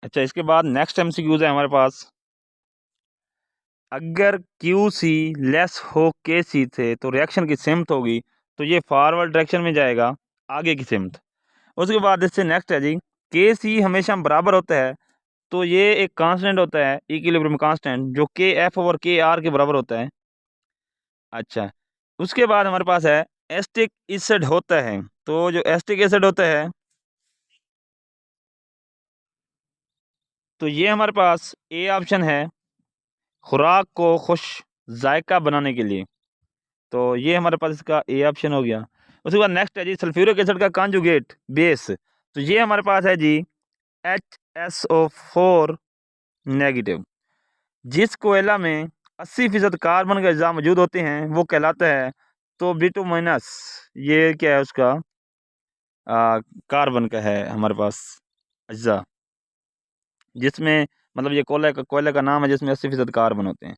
अच्छा, इसके बाद नेक्स्ट एमसीक्यूज है हमारे पास। अगर क्यू सी लेस हो के सी से तो रिएक्शन की सिमत होगी, तो ये फॉरवर्ड डायरेक्शन में जाएगा, आगे की सिमत। उसके बाद इससे नेक्स्ट है जी, के सी हमेशा बराबर होता है, तो ये एक कांस्टेंट होता है, इक्विलिब्रियम कांस्टेंट, जो के एफ और के आर के बराबर होता है। अच्छा, उसके बाद हमारे पास है एस्टिक एसिड होता है। तो जो एस्टिक एसिड होता है, तो ये हमारे पास ए ऑप्शन है, खुराक को खुश जायका बनाने के लिए। तो ये हमारे पास इसका ए ऑप्शन हो गया। उसके बाद नेक्स्ट है जी, सल्फ्यूरिक एसिड का कॉन्जुगेट बेस। तो ये हमारे पास है जी HSO4 नेगेटिव। जिस कोयला में 80% कार्बन का अज्जा मौजूद होते हैं वो कहलाता है, तो बिटुमिनस, ये क्या है उसका कार्बन का है हमारे पास अज्जा, जिसमें मतलब ये कोयले का नाम है जिसमें 80% कार्बन होते हैं।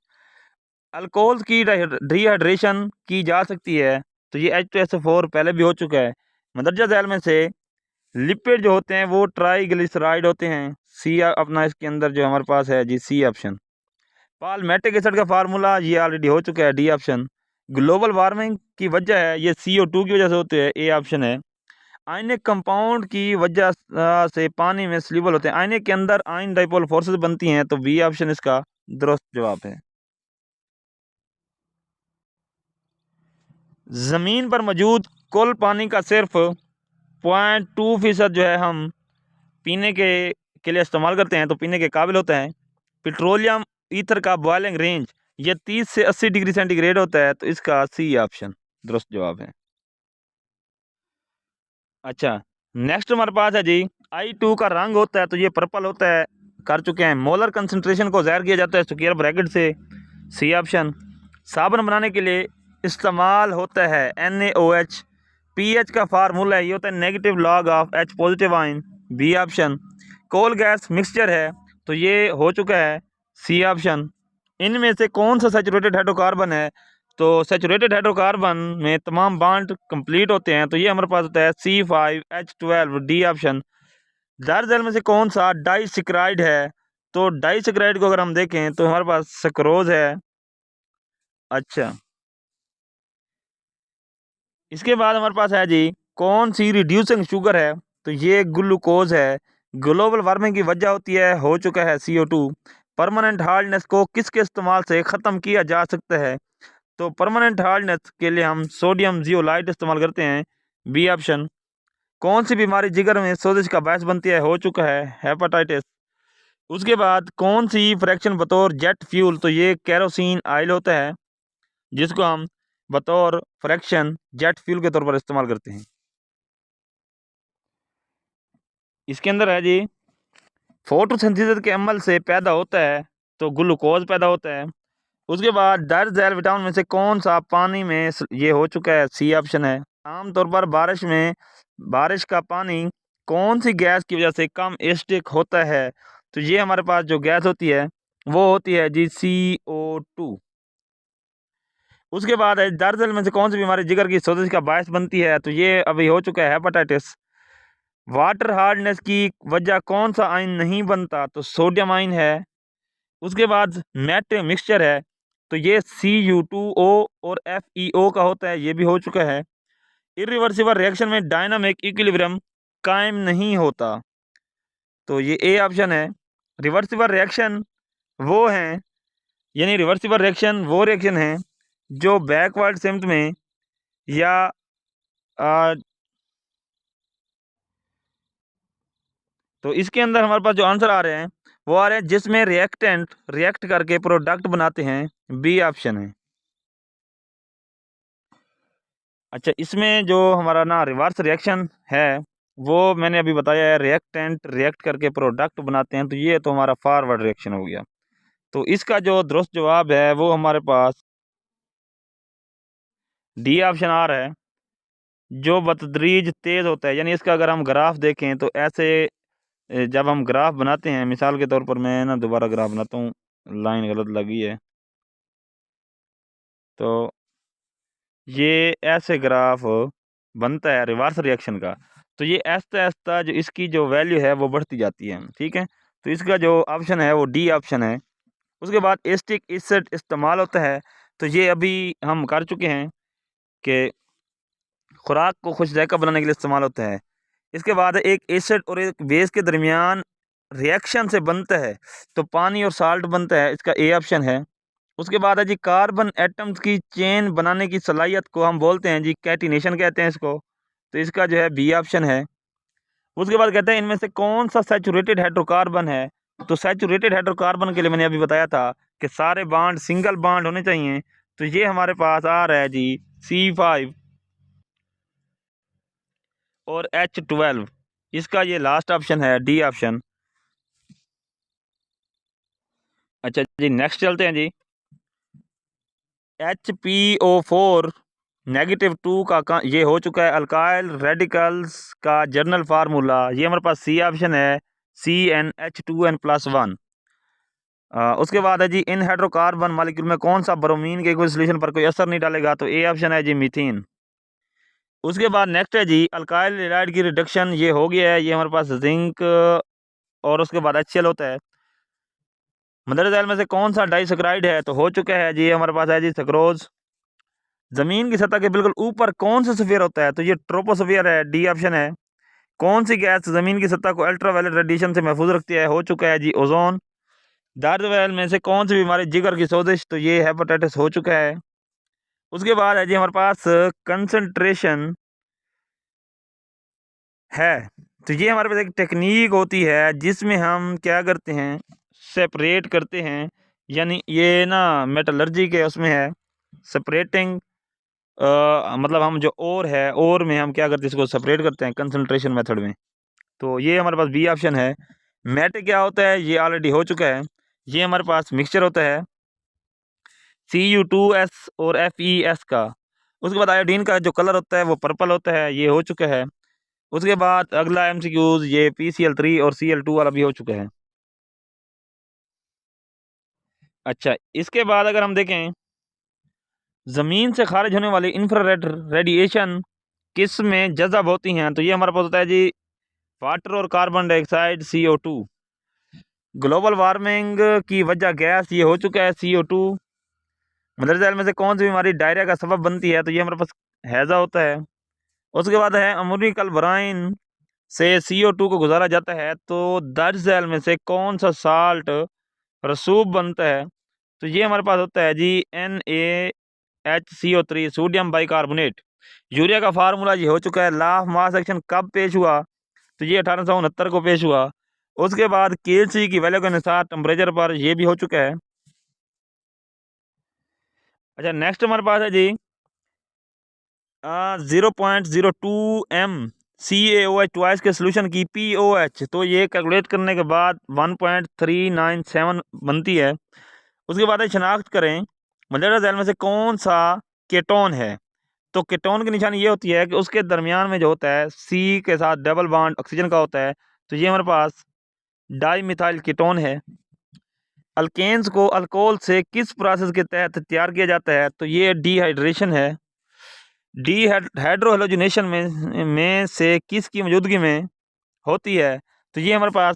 अल्कोहल की डिहाइड्रेशन की जा सकती है, तो ये H2SO4 पहले भी हो चुका है। मंदरजा झैल में से लिपिड जो होते हैं वो ट्राइग्लिसराइड होते हैं। सी अपना इसके अंदर जो हमारे पास है जी, सी ऑप्शन। पालमेटिक एसिड का फार्मूला ये ऑलरेडी हो चुका है, डी ऑप्शन। ग्लोबल वार्मिंग की वजह है ये CO2 की वजह से होते हैं, ए ऑप्शन है। आयनिक कंपाउंड की वजह से पानी में सॉल्युबल होते हैं, आयनिक के अंदर आयन डाइपोल फोर्सेस बनती हैं, तो बी ऑप्शन इसका दुरुस्त जवाब है। ज़मीन पर मौजूद कुल पानी का सिर्फ 0.2% जो है हम पीने के लिए इस्तेमाल करते हैं, तो पीने के काबिल होता है। पेट्रोलियम ईथर का बॉइलिंग रेंज ये 30 से 80 डिग्री सेंटीग्रेड होता है, तो इसका सी ऑप्शन दुरुस्त जवाब है। अच्छा, नेक्स्ट हमारे पास है जी, I2 का रंग होता है, तो ये पर्पल होता है, कर चुके हैं। मोलर कंसंट्रेशन को ज़ाहिर किया जाता है स्क्वायर ब्रैकेट से, सी ऑप्शन। साबुन बनाने के लिए इस्तेमाल होता है NaOH। पीएच का फार्मूला है, ये होता है negative log of H positive ion, B option. Coal gas mixture है, तो ये हो चुका है, सी ऑप्शन। इनमें से कौन सा सैचुरेटेड हाइड्रोकार्बन है, तो सैचुरेटेड हाइड्रोकार्बन में तमाम बॉन्ड कंप्लीट होते हैं, तो ये हमारे पास होता है C5H12, डी ऑप्शन। दार्जल में से कौन सा डाइसक्राइड है, तो डाइसक्राइड को अगर हम देखें तो हमारे पास सक्रोज है। अच्छा, इसके बाद हमारे पास है जी, कौन सी रिड्यूसिंग शुगर है, तो ये ग्लूकोज है। ग्लोबल वार्मिंग की वजह होती है, हो चुका है CO2। परमानेंट हार्डनेस को किसके इस्तेमाल से ख़त्म किया जा सकता है, तो परमानेंट हार्डनेस के लिए हम सोडियम जियोलाइट इस्तेमाल करते हैं, बी ऑप्शन। कौन सी बीमारी जिगर में सोजिश का बायस बनती है, हो चुका है, हेपेटाइटिस। उसके बाद कौन सी फ्रैक्शन बतौर जेट फ्यूल, तो ये कैरोसिन ऑयल होता है, जिसको हम बतौर फ्रैक्शन जेट फ्यूल के तौर पर इस्तेमाल करते हैं। इसके अंदर है जी, फोटोसिंथेसिस के अमल से पैदा होता है, तो ग्लूकोज पैदा होता है। उसके बाद दर्ज झैल विटामिन में से कौन सा पानी में ये हो चुका है, सी ऑप्शन है। आमतौर पर बारिश का पानी कौन सी गैस की वजह से कम एसिडिक होता है, तो ये हमारे पास जो गैस होती है वो होती है जी, CO2। उसके बाद है, दर्जन में से कौन सी बीमारी जिगर की सोजिश का बायस बनती है, तो ये अभी हो चुका है, हेपेटाइटिस। वाटर हार्डनेस की वजह कौन सा आयन नहीं बनता, तो सोडियम आयन है। उसके बाद नेट मिक्सचर है, तो ये Cu2O और FeO का होता है, ये भी हो चुका है। इरिवर्सिबल रिएक्शन में डायनामिक इक्विलिब्रियम कायम नहीं होता, तो ये ए ऑप्शन है। रिवर्सिबल रिएक्शन वो हैं, यानी रिवर्सिबल रिएक्शन वो रिएक्शन है जो बैकवर्ड सिमत में या आ, तो इसके अंदर हमारे पास जो आंसर आ रहे हैं वो आ रहे हैं जिसमें रिएक्टेंट रिएक्ट करके प्रोडक्ट बनाते हैं, बी ऑप्शन है। अच्छा, इसमें जो हमारा ना रिवर्स रिएक्शन है वो मैंने अभी बताया है, रिएक्टेंट रिएक्ट करके प्रोडक्ट बनाते हैं, तो ये तो हमारा फॉरवर्ड रिएक्शन हो गया। तो इसका जो दुरुस्त जवाब है वो हमारे पास डी ऑप्शन आ रहा है, जो बतदरीज तेज़ होता है। यानी इसका अगर हम ग्राफ देखें तो ऐसे जब हम ग्राफ बनाते हैं, मिसाल के तौर पर मैं ना दोबारा ग्राफ बनाता हूँ, लाइन गलत लगी है, तो ये ऐसे ग्राफ बनता है रिवर्स रिएक्शन का। तो ये ऐसा ऐसा जो इसकी जो वैल्यू है वो बढ़ती जाती है, ठीक है। तो इसका जो ऑप्शन है वो डी ऑप्शन है। उसके बाद एसिटिक एसिड इस्तेमाल होता है, तो ये अभी हम कर चुके हैं कि खुराक को खुश जायका बनाने के लिए इस्तेमाल होता है। इसके बाद एक एसिड और एक बेस के दरमियान रिएक्शन से बनता है, तो पानी और साल्ट बनता है, इसका ए ऑप्शन है। उसके बाद है जी कार्बन एटम्स की चेन बनाने की सलाहियत को हम बोलते हैं जी कैटिनेशन कहते हैं इसको, तो इसका जो है बी ऑप्शन है। उसके बाद कहते हैं इनमें से कौन सा सैचुरेटेड हाइड्रोकार्बन है, तो सैचुरेटेड हाइड्रोकार्बन के लिए मैंने अभी बताया था कि सारे बांड सिंगल बांड होने चाहिए, तो ये हमारे पास आ रहा है जी C5 और H12, इसका ये लास्ट ऑप्शन है डी ऑप्शन। अच्छा जी नेक्स्ट चलते हैं जी। HPO4 -2 का ये हो चुका है अल्काइल रेडिकल्स का जर्नल फार्मूला, ये हमारे पास सी ऑप्शन है CnH2n+1। उसके बाद है जी इन हाइड्रोकार्बन मालिक्यूल में कौन सा ब्रोमीन के कोई सोल्यूशन पर कोई असर नहीं डालेगा, तो ए ऑप्शन है जी मीथेन। उसके बाद नेक्स्ट है जी अल्काइल हैलाइड की रिडक्शन, ये हो गया है, ये हमारे पास जिंक और उसके बाद HCl होता है। मदर सेल में से कौन सा डाइसक्राइड है, तो हो चुका है जी हमारे पास है जी सक्रोज। जमीन की सतह के बिल्कुल ऊपर कौन सा स्फीयर होता है, तो ये ट्रोपोस्फीयर है, डी ऑप्शन है। कौन सी गैस जमीन की सतह को अल्ट्रावायलेट रेडिएशन से महफूज रखती है, हो चुका है जी ओजोन। दर्द वैल में से कौन सी बीमारी जिगर की सोजिश, तो ये हेपेटाइटिस हो चुका है। उसके बाद है जी हमारे पास कंसंट्रेशन है, तो ये हमारे पास एक टेक्निक होती है जिसमें हम क्या करते हैं सेपरेट करते हैं, यानी ये ना मेटलर्जी के उसमें है सेपरेटिंग, मतलब हम जो ओर है ओर में हम क्या करते हैं इसको सेपरेट करते हैं कंसंट्रेशन मेथड में, तो ये हमारे पास बी ऑप्शन है। मेट क्या होता है ये ऑलरेडी हो चुका है, ये हमारे पास मिक्सचर होता है Cu2S और FeS का। उसके बाद आयोडीन का जो कलर होता है वो पर्पल होता है, ये हो चुका है। उसके बाद अगला MCQs ये PCl3 और Cl2 वाला भी हो चुका है। अच्छा इसके बाद अगर हम देखें ज़मीन से खारिज होने वाली इंफ्रारेड रेडिएशन किस में जज़ब होती हैं, तो ये हमारे पास होता है जी वाटर और carbon dioxide CO2। Global warming की वजह गैस, ये हो चुका है CO2। मदर सेल में से कौन सी बीमारी डायरिया का सबब बनती है, तो ये हमारे पास हैज़ा होता है। उसके बाद है अमोनिकल ब्राइन से CO2 को गुजारा जाता है, तो दर्ज सेल में से कौन सा साल्ट रसूब बनता है, तो ये हमारे पास होता है जी NaHCO3 सोडियम बाइकार्बोनेट। यूरिया का फार्मूला ये हो चुका है। लॉ ऑफ मास एक्शन कब पेश हुआ, तो ये 1869 को पेश हुआ। उसके बाद KC की वैल्यू के अनुसार टेम्परेचर पर ये भी हो चुका है। अच्छा नेक्स्ट हमारे पास है जी 0.02 m CaOH के सोल्यूशन की POH, तो ये कैलकुलेट करने के बाद 1.397 बनती है। उसके बाद शनाख्त करें मलेरिया सेल में से कौन सा केटोन है, तो केटोन की निशानी ये होती है कि उसके दरमियान में जो होता है C के साथ डबल बॉन्ड ऑक्सीजन का होता है, तो ये हमारे पास डाई मिथाइल कीटोन है। अल्केन्स को अल्कोहल से किस प्रोसेस के तहत तैयार किया जाता है, तो ये डिहाइड्रेशन है। हाइड्रोहेलोजिनेशन में से किसकी मौजूदगी में होती है, तो ये हमारे पास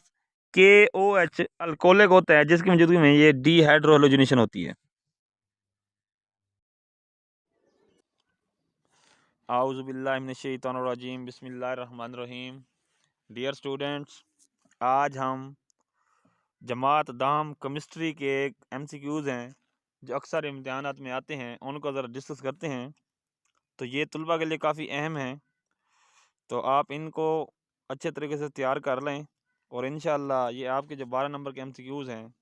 KOH अल्कोहलिक होता है जिसकी मौजूदगी में ये डिहाइड्रोहेलोजिनेशन होती है। आउज़ुबिल्लाहिमिनश्शैतानिर्रजीम बिस्मिल्लाहिर्रहमानिर्रहीम। डियर स्टूडेंट्स, आज हम जमात दाम केमिस्ट्री के MCQs हैं जो अक्सर इम्तिहानात में आते हैं उनको ज़रा डिस्कस करते हैं। तो ये तलबा के लिए काफ़ी अहम है, तो आप इनको अच्छे तरीके से तैयार कर लें और इंशाअल्लाह ये आपके जो 12 नंबर के MCQs हैं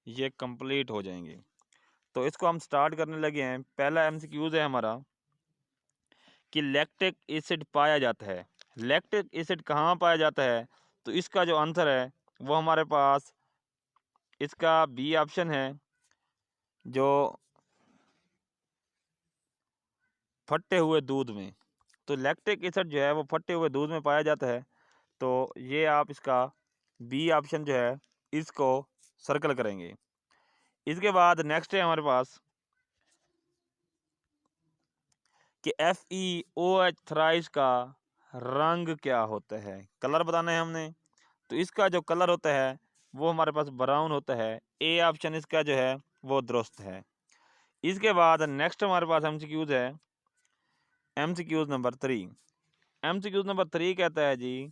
ये कंप्लीट हो जाएंगे। तो इसको हम स्टार्ट करने लगे हैं। पहला MCQs है हमारा कि लैक्टिक एसिड पाया जाता है। लैक्टिक एसिड कहाँ पाया जाता है, तो इसका जो आंसर है वो हमारे पास इसका बी ऑप्शन है, जो फटे हुए दूध में। तो लैक्टिक एसिड जो है वो फटे हुए दूध में पाया जाता है, तो ये आप इसका बी ऑप्शन जो है इसको सर्कल करेंगे। इसके बाद नेक्स्ट है हमारे पास कि FeOH थ्राइस का रंग क्या होता है, कलर बताना है हमने। तो इसका जो कलर होता है वो हमारे पास ब्राउन होता है। ए ऑप्शन इसका जो है वो दुरुस्त है। इसके बाद नेक्स्ट हमारे पास एमसीक्यूज है, एमसीक्यूज नंबर 3। एमसीक्यूज नंबर 3 कहता है जी,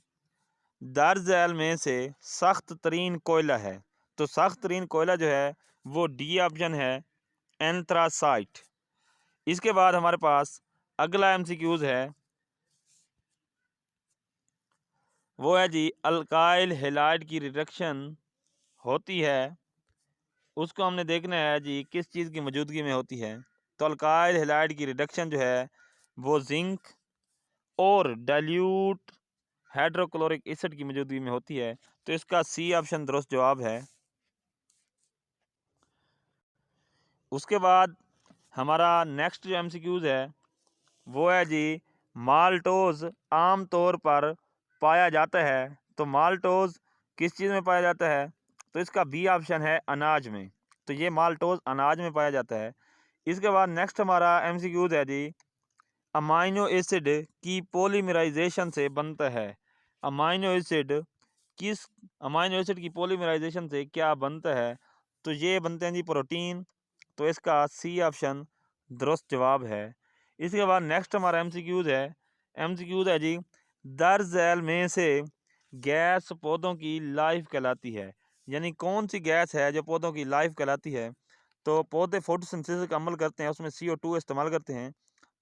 दर्ज झैल में से सख्त तरीन कोयला है। तो सख्त तरीन कोयला जो है वो डी ऑप्शन है, एंथ्रासाइट। इसके बाद हमारे पास अगला एमसीक्यूज है, वो है जी, अल्काइल हैलाइड की रिडक्शन होती है, उसको हमने देखना है जी किस चीज़ की मौजूदगी में होती है। तो अल्काइल हैलाइड की रिडक्शन जो है वो जिंक और डाइल्यूट हाइड्रोक्लोरिक एसिड की मौजूदगी में होती है। तो इसका सी ऑप्शन दुरुस्त जवाब है। उसके बाद हमारा नेक्स्ट जो एमसीक्यूज है वो है जी, माल्टोज आम तौर पर पाया जाता है। तो माल्टोज किस चीज़ में पाया जाता है? तो इसका बी ऑप्शन है, अनाज में। तो ये माल्टोज अनाज में पाया जाता है। इसके बाद नेक्स्ट हमारा एमसीक्यूज है जी, अमाइनो एसिड की पॉलीमराइजेशन से बनता है। अमाइनो एसिड किस अमाइनो एसिड की पॉलीमराइजेशन से क्या बनता है? तो ये बनते हैं जी प्रोटीन। तो इसका सी ऑप्शन दुरुस्त जवाब है। इसके बाद नेक्स्ट हमारा एमसीक्यूज है जी, दर्ज झैल में से गैस पौधों की लाइफ कहलाती है। यानी कौन सी गैस है जो पौधों की लाइफ कहलाती है? तो पौधे फोटोसिंथेसिस का अमल करते हैं, उसमें CO2 इस्तेमाल करते हैं।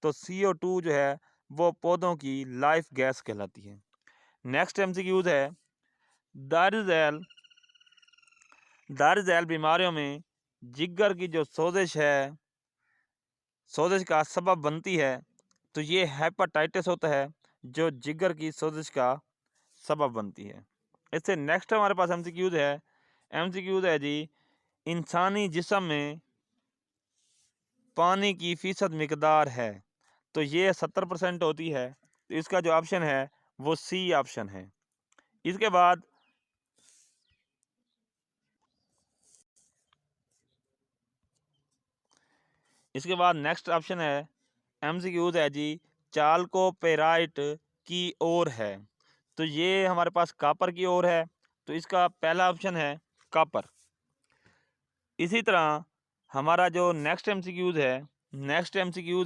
तो CO2 जो है वो पौधों की लाइफ गैस कहलाती है। नेक्स्ट एमसीक्यूज है, दर्ज झैल दर्ज झैल बीमारियों में जिगर की जो सोजिश है, सोजिश का सबब बनती है। तो ये हेपाटाइटिस होता है जो जिगर की सोजिश का सबब बनती है। इससे नेक्स्ट हमारे पास एमसीक्यूज है जी, इंसानी जिस्म में पानी की फीसद मिकदार है। तो ये 70% होती है। तो इसका जो ऑप्शन है वो सी ऑप्शन है। इसके बाद नेक्स्ट ऑप्शन है, एमसीक्यूज है जी, चाल्कोपेराइट की ओर है। तो ये हमारे पास कापर की ओर है। तो इसका पहला ऑप्शन है कापर। इसी तरह हमारा जो नेक्स्ट एमसीक्यूज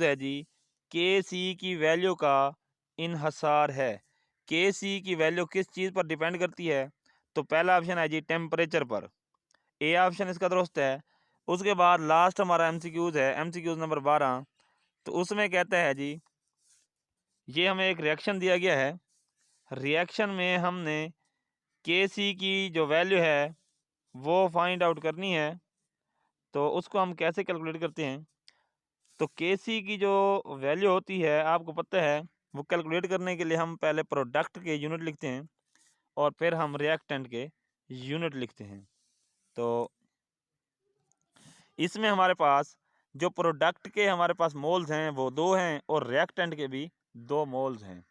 है जी, के की वैल्यू का इन्हसार है। के की वैल्यू किस चीज़ पर डिपेंड करती है? तो पहला ऑप्शन है जी, टेम्परेचर पर। ए ऑप्शन इसका दुरुस्त है। उसके बाद लास्ट हमारा एमसीक्यूज नंबर 12। तो उसमें कहता है जी, ये हमें एक रिएक्शन दिया गया है, रिएक्शन में हमने के की जो वैल्यू है वो फाइंड आउट करनी है। तो उसको हम कैसे कैलकुलेट करते हैं? तो के की जो वैल्यू होती है आपको पता है, वो कैलकुलेट करने के लिए हम पहले प्रोडक्ट के यूनिट लिखते हैं और फिर हम रिएक्टेंट के यूनिट लिखते हैं। तो इसमें हमारे पास जो प्रोडक्ट के हमारे पास मोल्स हैं वो 2 हैं और रिएक्टेंट के भी 2 मोल्स हैं।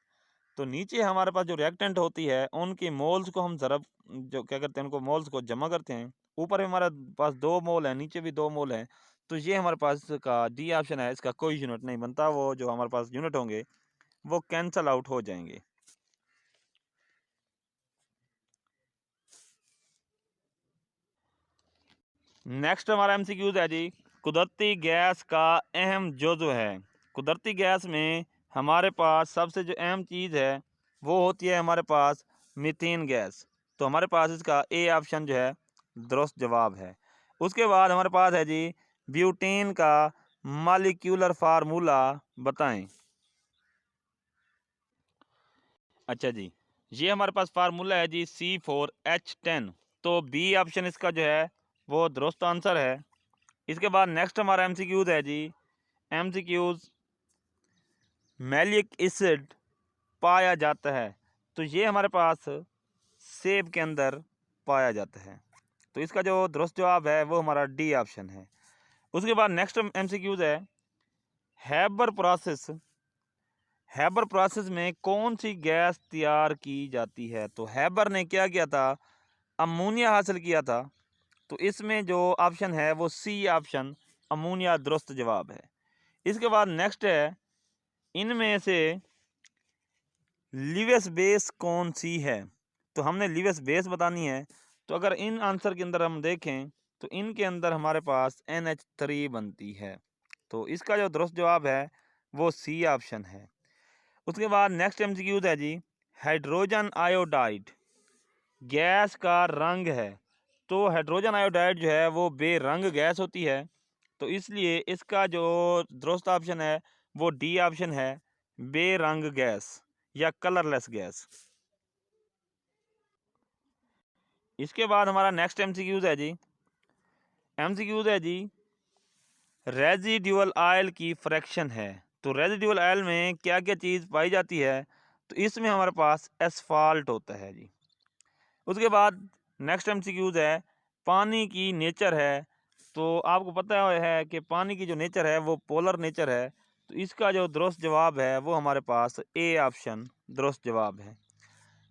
तो नीचे हमारे पास जो रिएक्टेंट होती है उनकी मोल्स को हम ज़रा जो क्या करते हैं, उनको मोल्स को जमा करते हैं। ऊपर हमारे पास 2 मोल हैं, नीचे भी 2 मोल हैं। तो ये हमारे पास का डी ऑप्शन है, इसका कोई यूनिट नहीं बनता। वो जो हमारे पास यूनिट होंगे वो कैंसल आउट हो जाएंगे। नेक्स्ट हमारा एमसीक्यूज है जी, कुदरती गैस का अहम जुज़्व है। कुदरती गैस में हमारे पास सबसे जो अहम चीज़ है वो होती है हमारे पास मीथेन गैस। तो हमारे पास इसका ए ऑप्शन जो है दुरुस्त जवाब है। उसके बाद हमारे पास है जी, ब्यूटेन का मॉलिक्यूलर फार्मूला बताएं। अच्छा जी, ये हमारे पास फार्मूला है जी, C4H10। तो बी ऑप्शन इसका जो है वो दुरुस्त आंसर है। इसके बाद नेक्स्ट हमारा एमसीक्यूज है जी, एमसीक्यूज मैलिक एसिड पाया जाता है। तो ये हमारे पास सेब के अंदर पाया जाता है। तो इसका जो दुरुस्त जवाब है वो हमारा डी ऑप्शन है। उसके बाद नेक्स्ट एमसीक्यूज है, हैबर प्रोसेस हैबर प्रोसेस में कौन सी गैस तैयार की जाती है? तो हैबर ने क्या किया था? अमोनिया हासिल किया था। तो इसमें जो ऑप्शन है वो सी ऑप्शन, अमोनिया दुरुस्त जवाब है। इसके बाद नेक्स्ट है, इनमें से लिवेस बेस कौन सी है? तो हमने लिवेस बेस बतानी है। तो अगर इन आंसर के अंदर हम देखें तो इनके अंदर हमारे पास NH3 बनती है। तो इसका जो दुरुस्त जवाब है वो सी ऑप्शन है। उसके बाद नेक्स्ट MCQ है जी, हाइड्रोजन आयोडाइड गैस का रंग है। तो हाइड्रोजन आयोडाइड जो है वो बेरंग गैस होती है, तो इसलिए इसका जो दुरुस्त ऑप्शन है वो डी ऑप्शन है, बेरंग गैस या कलरलेस गैस। इसके बाद हमारा नेक्स्ट MCQ है जी, MCQ है जी, रेजिडुअल ऑयल की फ्रैक्शन है। तो रेजिडुअल ऑयल में क्या क्या चीज़ पाई जाती है, तो इसमें हमारे पास एसफाल्ट होता है जी। उसके बाद नेक्स्ट MCQ है, पानी की नेचर है। तो आपको पता है कि पानी की जो नेचर है वो पोलर नेचर है, तो इसका जो दुरुस्त जवाब है वो हमारे पास ए ऑप्शन दुरुस्त जवाब है।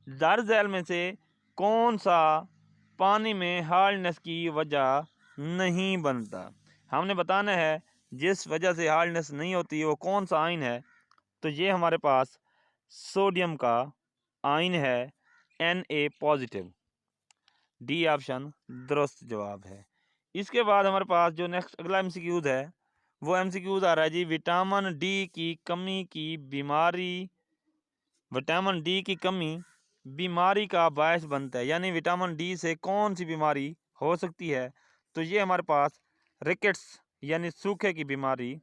दर झैल में से कौन सा पानी में हार्डनेस की वजह नहीं बनता? हमने बताना है जिस वजह से हार्डनेस नहीं होती वो कौन सा आयन है, तो ये हमारे पास सोडियम का आयन है, Na पॉजिटिव। डी ऑप्शन दुरुस्त जवाब है। इसके बाद हमारे पास जो नेक्स्ट अगला MCQ है वो MCQ आ रहा है जी, विटामिन डी की कमी की बीमारी, विटामिन डी की कमी बीमारी का बायस बनता है, यानी विटामिन डी से कौन सी बीमारी हो सकती है, तो ये हमारे पास रिकेट्स यानी सूखे की बीमारी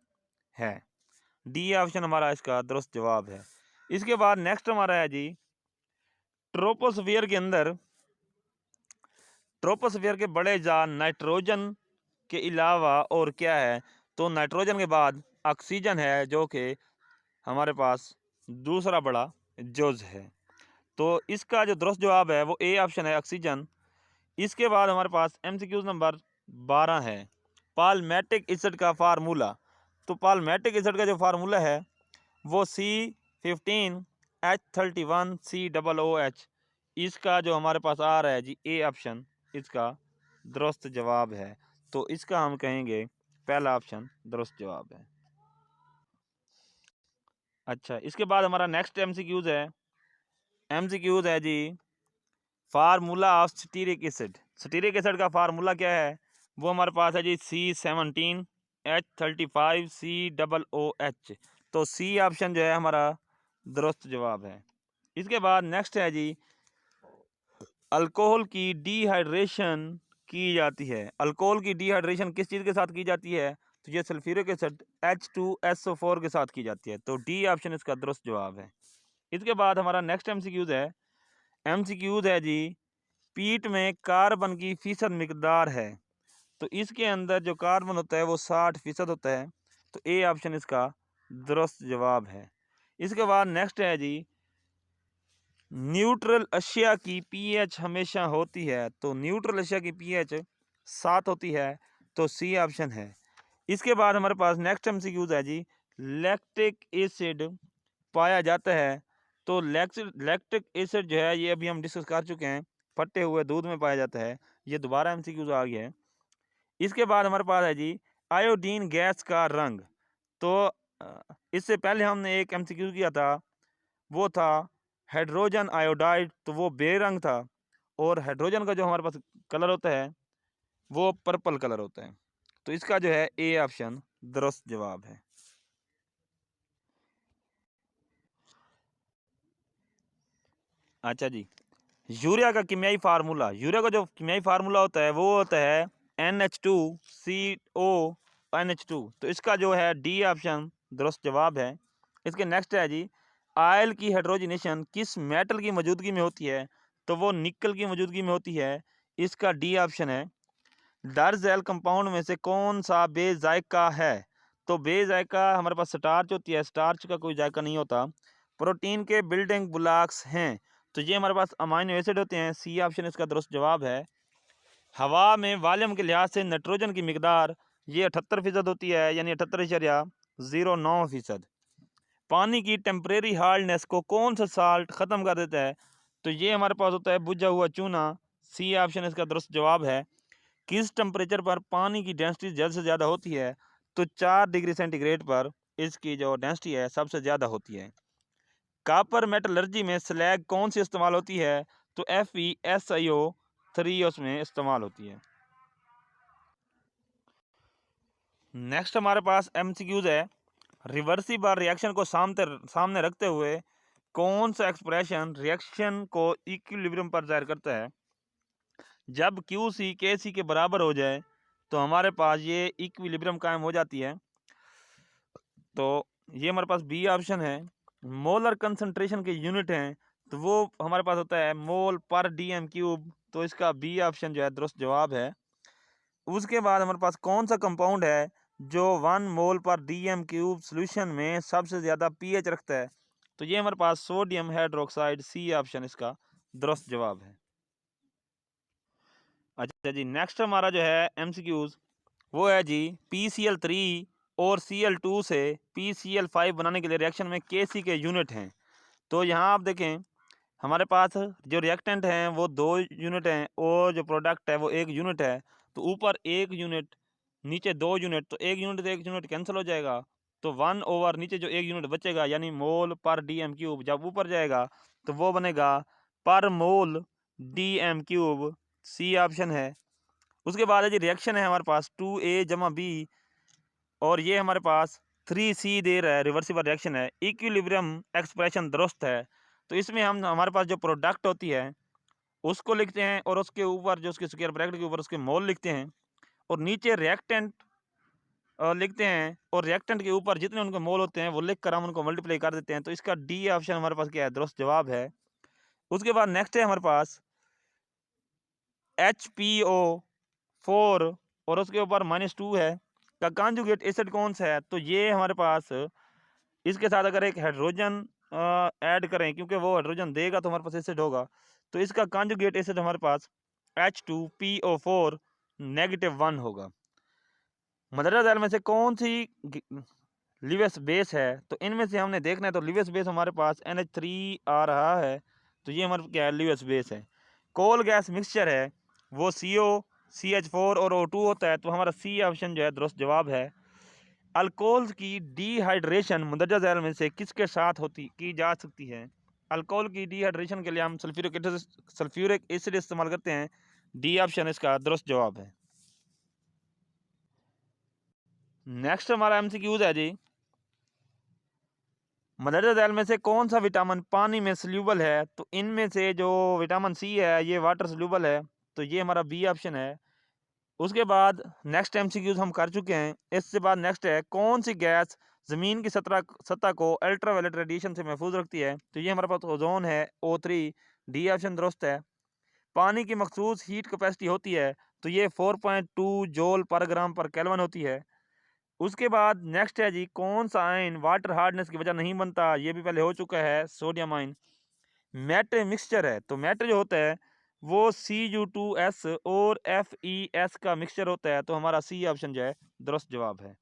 है। डी ऑप्शन हमारा इसका दुरुस्त जवाब है। इसके बाद नेक्स्ट हमारा है जी, ट्रोपोस्फियर के अंदर, ट्रोपोस्फियर के बड़े जान नाइट्रोजन के अलावा और क्या है, तो नाइट्रोजन के बाद ऑक्सीजन है जो कि हमारे पास दूसरा बड़ा जोज है। तो इसका जो दुरुस्त जवाब है वो ए ऑप्शन है, ऑक्सीजन। इसके बाद हमारे पास MCQ नंबर 12 है, पालमेटिक एसिड का फार्मूला। तो पालमेटिक एसिड का जो फार्मूला है वो C15H31COOH। इसका जो हमारे पास आ रहा है जी, ए ऑप्शन इसका दुरुस्त जवाब है। तो इसका हम कहेंगे पहला ऑप्शन दुरुस्त जवाब है। अच्छा, इसके बाद हमारा नेक्स्ट MCQ है जी, formula of stearic acid. Stearic acid का फार्मूला क्या है, वो हमारे पास है जी C17H35COOH। तो सी ऑप्शन जो है हमारा दुरुस्त जवाब है। इसके बाद नेक्स्ट है जी, अल्कोहल की डिहाइड्रेशन की जाती है। अल्कोहल की डिहाइड्रेशन किस चीज़ के साथ की जाती है, तो ये सल्फ्यूरिक एसिड H2SO4 के साथ की जाती है। तो डी ऑप्शन इसका दुरुस्त जवाब है। इसके बाद हमारा नेक्स्ट MCQ है जी, पीट में कार्बन की फीसद मिकदार है। तो इसके अंदर जो कार्बन होता है वो 60% होता है। तो ए ऑप्शन इसका दुरुस्त जवाब है। इसके बाद नेक्स्ट है जी, न्यूट्रल अशिया की pH हमेशा होती है। तो न्यूट्रल अशिया की pH 7 होती है। तो सी ऑप्शन है। इसके बाद हमारे पास नेक्स्ट MCQ है जी, लैक्टिक एसिड पाया जाता है। तो लैक्टिक एसिड जो है ये अभी हम डिस्कस कर चुके हैं, फटे हुए दूध में पाया जाता है। ये दोबारा MCQ आ गया है। इसके बाद हमारे पास है जी, आयोडीन गैस का रंग। तो इससे पहले हमने एक MCQ किया था, वो था हाइड्रोजन आयोडाइड, तो वो बेरंग था। और हाइड्रोजन का जो हमारे पास कलर होता है वो पर्पल कलर होता है। तो इसका जो है ए ऑप्शन दुरुस्त जवाब है। अच्छा जी, यूरिया का कीमियाई फार्मूला, यूरिया का जो कीमियाई फार्मूला होता है वो होता है NH2CO NH2। तो इसका जो है डी ऑप्शन दुरुस्त जवाब है। इसके नेक्स्ट है जी, ऑयल की हाइड्रोजनेशन किस मेटल की मौजूदगी में होती है, तो वो निकल की मौजूदगी में होती है। इसका डी ऑप्शन है। डार्जेल कंपाउंड में से कौन सा बेजायका है, तो बेजायका हमारे पास स्टार्च होती है, स्टार्च का कोई जायका नहीं होता। प्रोटीन के बिल्डिंग ब्लॉक्स हैं, तो ये हमारे पास अमाइनो एसिड होते हैं। सी ऑप्शन इसका दुरुस्त जवाब है। हवा में वॉल्यूम के लिहाज से नाइट्रोजन की मिकदार ये 78% होती है, यानी 78.09%। पानी की टेम्परेरी हार्डनेस को कौन सा साल्ट ख़त्म कर देता है, तो ये हमारे पास होता है बुझा हुआ चूना। सी ऑप्शन इसका दुरुस्त जवाब है। किस टेम्परेचर पर पानी की डेंसिटी ज़्यादा से ज़्यादा होती है, तो 4 डिग्री सेंटीग्रेड पर इसकी जो डेंसिटी है सबसे ज़्यादा होती है। कॉपर मेटलर्जी में स्लैग कौन सी इस्तेमाल होती है, तो FeSiO 3 उसमें इस्तेमाल होती है। नेक्स्ट हमारे पास MCQs है। रिवर्सिबल रिएक्शन को सामने रखते हुए कौन सा एक्सप्रेशन रिएक्शन को इक्विलिब्रियम पर जाहिर करता है। जब QC KC के बराबर हो जाए तो हमारे पास ये इक्विलिब्रियम कायम हो जाती है। तो ये हमारे पास बी ऑप्शन है। मोलर कंसंट्रेशन के यूनिट हैं तो वो हमारे पास होता है मोल पर DM³, तो इसका बी ऑप्शन जो है दुरुस्त जवाब है। उसके बाद हमारे पास कौन सा कंपाउंड है जो 1 मोल पर DM³ सोल्यूशन में सबसे ज़्यादा pH रखता है, तो ये हमारे पास सोडियम हाइड्रोक्साइड, सी ऑप्शन इसका दुरुस्त जवाब है। अच्छा जी, नेक्स्ट हमारा जो है MCQs वो है जी PCl3 और Cl2 से PCl5 बनाने के लिए रिएक्शन में Kc के यूनिट हैं। तो यहाँ आप देखें हमारे पास जो रिएक्टेंट हैं वो 2 यूनिट हैं और जो प्रोडक्ट है वो 1 यूनिट है। तो ऊपर 1 यूनिट नीचे 2 यूनिट, तो 1 यूनिट से 1 यूनिट कैंसिल हो जाएगा, तो 1 ओवर नीचे जो 1 यूनिट बचेगा यानी मोल पर DM³ जब ऊपर जाएगा तो वो बनेगा पर मोल DM³, सी ऑप्शन है। उसके बाद है जी रिएक्शन है हमारे पास 2A जमा B और ये हमारे पास 3C दे रहा है, रिवर्सिबल रिएक्शन है, इक्विलिब्रियम एक्सप्रेशन दुरुस्त है। तो इसमें हम हमारे पास जो प्रोडक्ट होती है उसको लिखते हैं और उसके ऊपर जो उसके स्क्वायर ब्रैकेट के ऊपर उसके मोल लिखते हैं और नीचे रिएक्टेंट लिखते हैं और रिएक्टेंट के ऊपर जितने उनके मोल होते हैं वो लिख कर हम उनको मल्टीप्लाई कर देते हैं। तो इसका डी ऑप्शन हमारे पास क्या है, दुरुस्त जवाब है। उसके बाद नेक्स्ट है हमारे पास HPO4 और उसके ऊपर -2 है का कॉन्जुगेट एसिड कौन सा है, तो ये हमारे पास इसके साथ अगर एक हाइड्रोजन ऐड करें क्योंकि वो हाइड्रोजन देगा तो हमारे पास एसिड होगा, तो इसका कॉन्जुगेट एसिड हमारे पास H2PO4 -1 होगा। मदरजा जैल में से कौन सी लिवेस बेस है, तो इनमें से हमने देखना है तो लिवेस बेस हमारे पास NH3 आ रहा है, तो ये हमारे क्या है, लिवेस बेस है। कोल गैस मिक्सचर है वो CO CH4 और O2 होता है, तो हमारा सी ऑप्शन जो है दुरुस्त जवाब है। अल्कोहल की डिहाइड्रेशन मुंदरजा जैल में से किसके साथ की जा सकती है। अल्कोहल की डिहाइड्रेशन के लिए हम सल्फ्यूरिक एसिड इस्तेमाल करते हैं, डी ऑप्शन इसका दुरुस्त जवाब है। नेक्स्ट हमारा MCQs है जी, मदरजा जैल में से कौन सा विटामिन पानी में सोल्यूबल है, तो इनमें से जो विटामिन C है ये वाटर सोल्यूबल है, तो ये हमारा बी ऑप्शन है। उसके बाद नेक्स्ट MCQs हम कर चुके हैं। इससे बाद नेक्स्ट है कौन सी गैस ज़मीन की सतह को अल्ट्रावायलेट रेडिएशन से महफूज रखती है, तो ये हमारे पास ओजोन है, O3, डी ऑप्शन दुरुस्त है। पानी की मखसूस हीट कैपेसिटी होती है, तो ये 4.2 जूल पर ग्राम पर केल्विन होती है। उसके बाद नेक्स्ट है जी कौन सा आयन वाटर हार्डनेस की वजह नहीं बनता, ये भी पहले हो चुका है, सोडियम आयन। मैट मिक्सचर है, तो मैट जो होता है वो Cu2S और FeS का मिक्सचर होता है, तो हमारा सी ऑप्शन जो है दुरुस्त जवाब है।